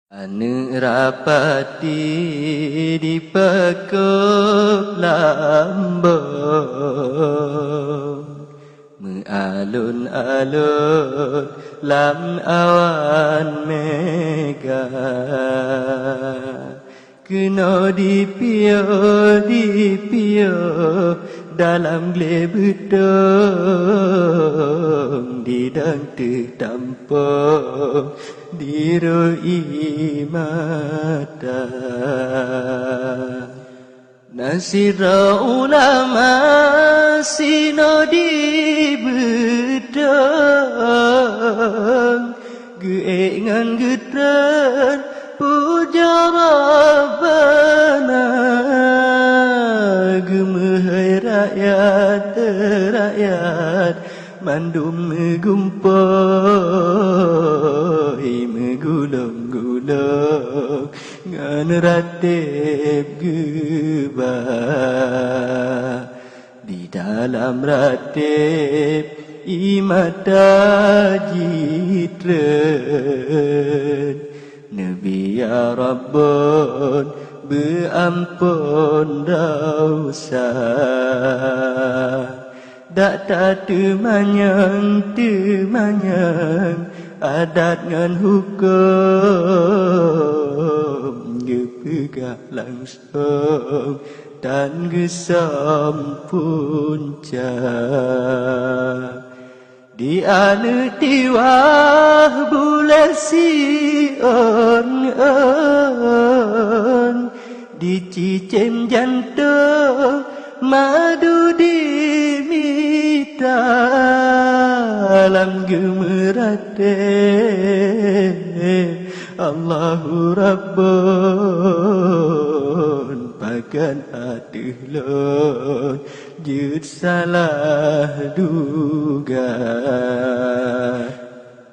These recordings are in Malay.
Anu rapati di pekuk lambung, mengalun-alun lam awan mega. Kena dipio dalam glebetong didang tertampung diroi mata. Nasira ulama sino dibetong geengan getran puja Rabbana. Gemehai rakyat mandum megumpoi megulung-gulung ngan ratib gebah. Di dalam ratib imata jitren Nabi ya Rabbun beampun dosa. Dak tak temanyang adat ngan hukum gepegah langsung dan gesam punca. Di anu tiwah bulan sion di cicim jantung madu dimita alam gemerate Allahu Rabbun pakan adilun jut salah duga.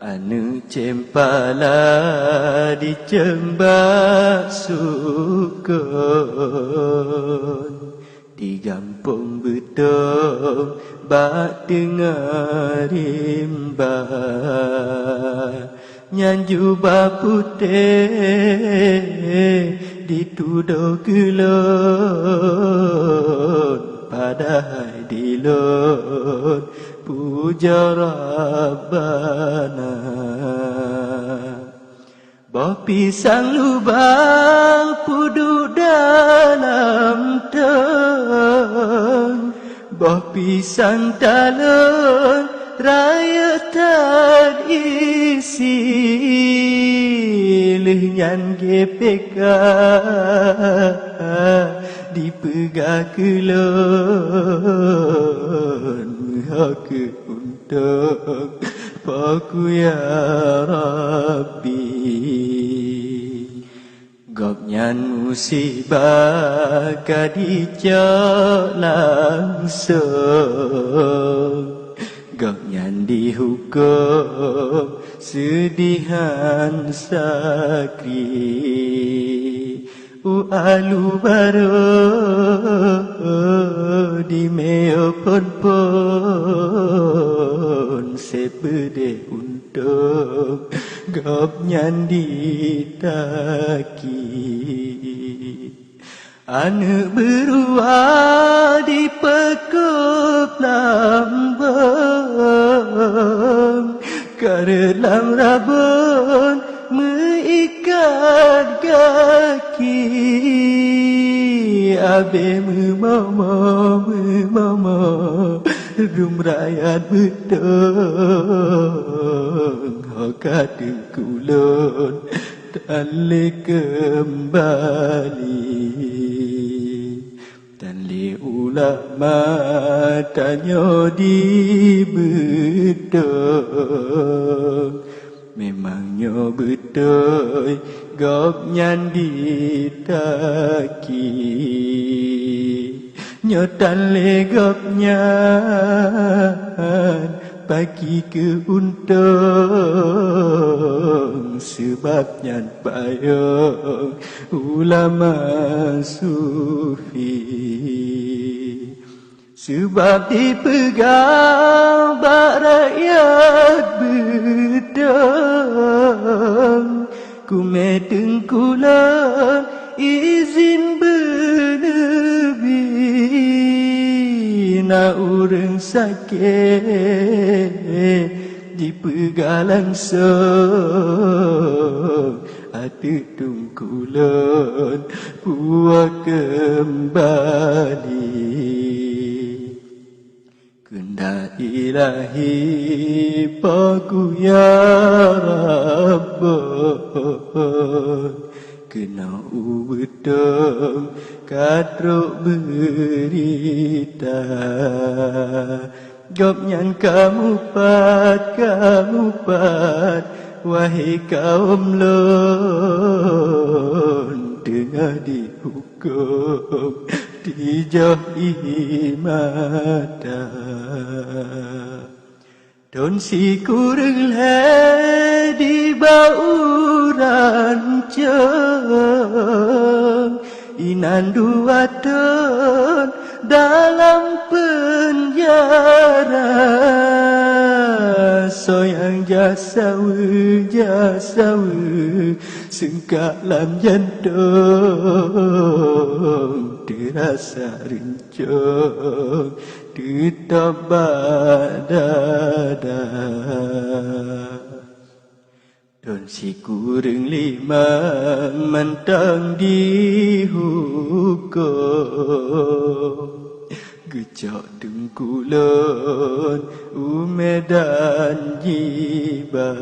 Anu cempala dicembak sukun di gampung betong bak tengah rimba. Nyanju baputih dituduh gelon padahal dilon puja Rabbana. Bah pisang lubang puduk dalam teng, bah pisang talon raya tak isi lenyan GPK dipegah kelon hak untuk paku ya Rabbi. Gopnyan musibah kadicak langsung, gopnyan dihukum sedihan sakri. Alu baru di meo pon sepede untuk gopnyan ditaki. Anu beruah di pekup lambung karelam rabun mengikat kaki. Abe memamo rum rakyat betong hokat kulon tali kembali. Tali ulama tanya di betong memangnya betul gopnyan ditaki. Nyotan le gopnyan bagi ke untung sebabnya payung ulama sufi. Sebab dipegang bak rakyat bedang ku medeng sakit dipegang langsung hati tungkulun puak kembali. Kenda ilahi paku ya Rabbon kena ubedong katruk berita gopnyan kamu pat wahai kaum lon tengah dihukum dijauhi mata don si kurang le di bauran ceng inan dua ton dalam penjara soyang jasawe sengkak lam jantung terasa rincung ditambah dada don si kurang lima mentang dihukum gejak dengkulun umedan jiba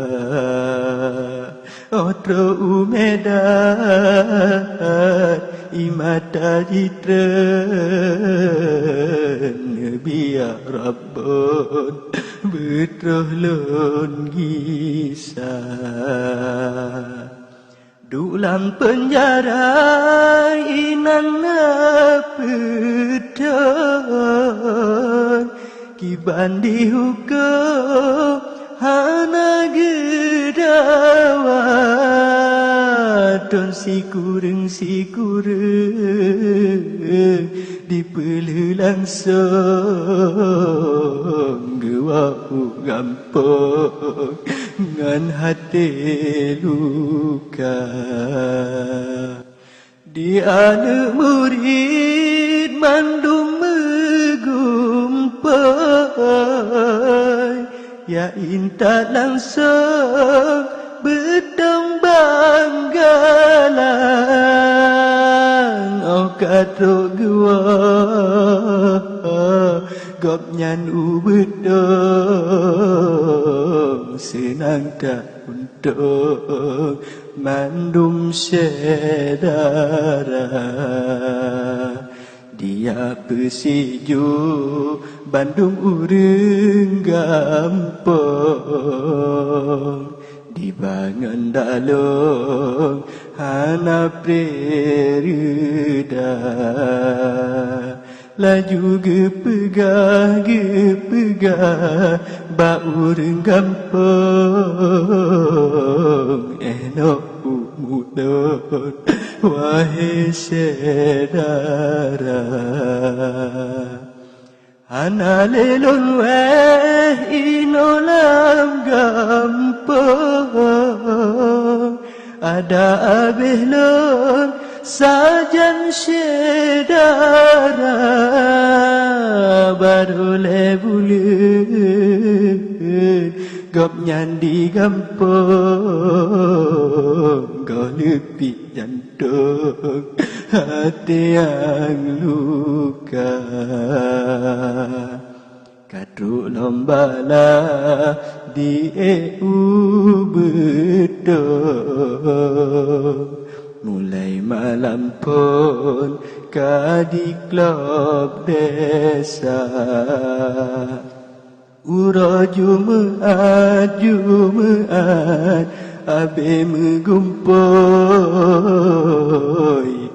otro umedan imata ditren biar Rabbon betroh lon gisa dulang penjara inan pedon kiban dihukum hana gedawa don si kurang dipelu langsung gewau gampang ngan hati luka di anak murid mandum megumpai ya intat langsung bertembang galang oh katruk gua gopnyan ubedong senang tak untuk mandum sedara dia pesiju Bandung urang gampang dibangun dalung hana prerida laju gepegah ba urang gampang enok umudon wahai sedara hana lelon weh inolam gampang ada abih lon sajan sedara baru lebulen gopnyan digampang kau lebih jantung hati yang luka kadruk lombala di betul mulai malam pun kadi klub desa Ura Jumaat abe mengumpul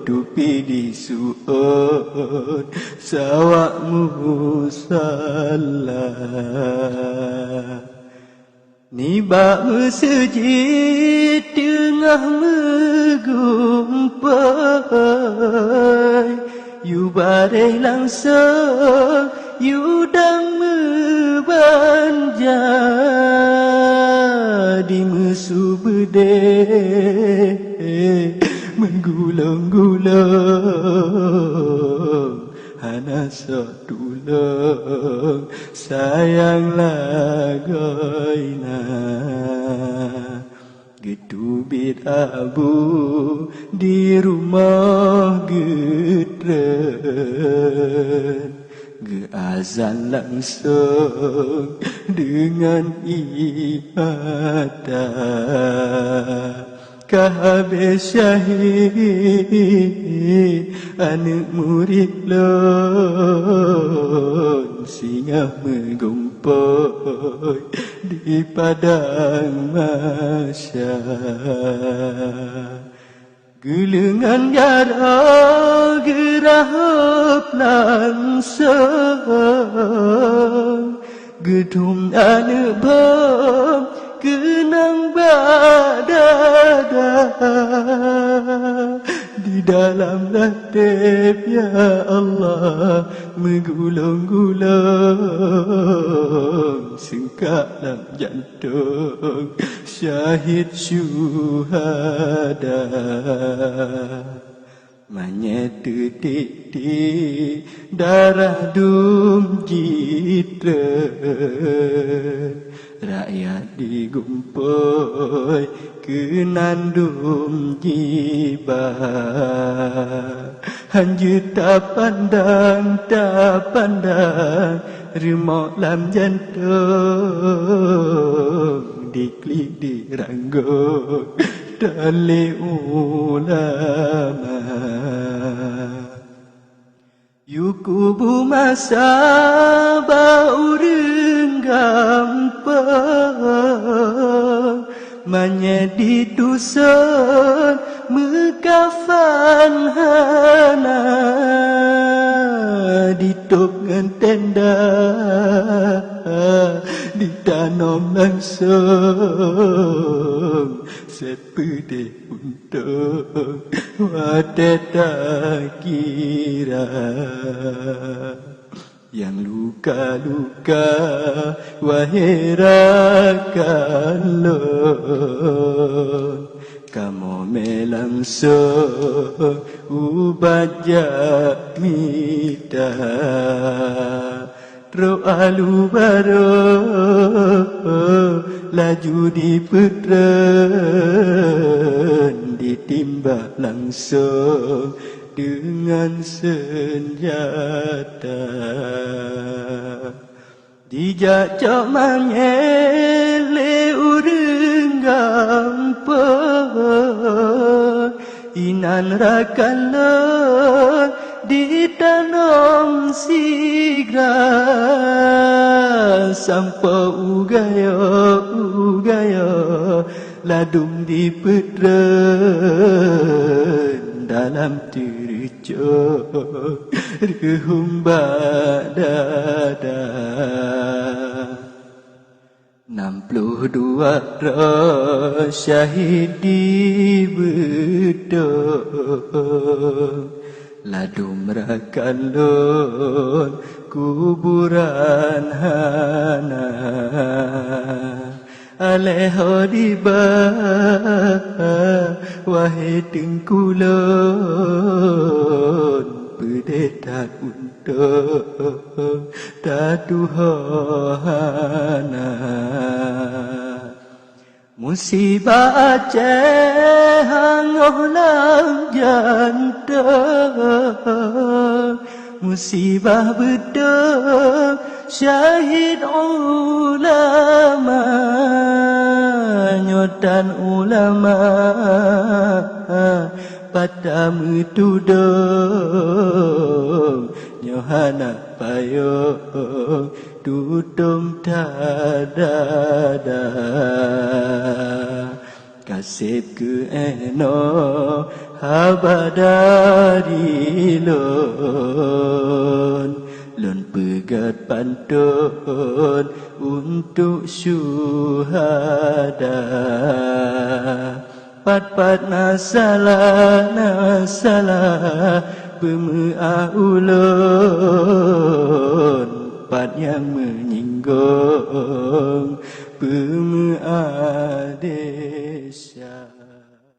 tupi di suon sawak musalla nibak masjid tengah mengumpul yu bareh langsung yudang membanja di musuh bedeh menggulung-gulung hana satulung saya Getubit abu di rumah getren, geazan langsung dengan ibadah. Kehabis syahid anak murid lon, singa mengumpul di padang mahsyar. Gelengan darah gerahap langsung, gedung anak bam kenang badada. Di dalam latib ya Allah menggulung-gulung, sengkak dalam jantung syahid syuhada. Manya titik darah dum jitra, rakyat digumpul kenandum jibah. Hanya tak pandang remak lam jantung, diklik diranggut tali ulama. Yukubu masa bau gampang, menjadi dusun mekafan hana, ditup dengan tenda ditanam langsung, sepede untuk wadah tak kira. Yang luka-luka wahai rakan lon, kamu melangsung ubat jamita. Roh alubaro laju dipetren, ditimba langsung dengan senjata. Dijak mangele urang gampang, inan rakan lon ditanam sigra, sampai ugaya ladung dipetren dalam tercok rehumba dada. 62 roh syahid di bedong, ladum rakan lon kuburan hana. Aleho dibah wahai tengkulon, pedetat untuk tatuhana. Musibah Aceh hangoh lang jantung, musibah bedong syahid ulama, nyotan ulama pada metudong, nyohana payung tutum tadada. Kasih ke eno habadari lon, lon pegat pantun untuk syuhada. Pat-pat nasalah pemea ulun, pat yang menyinggung pemea desa.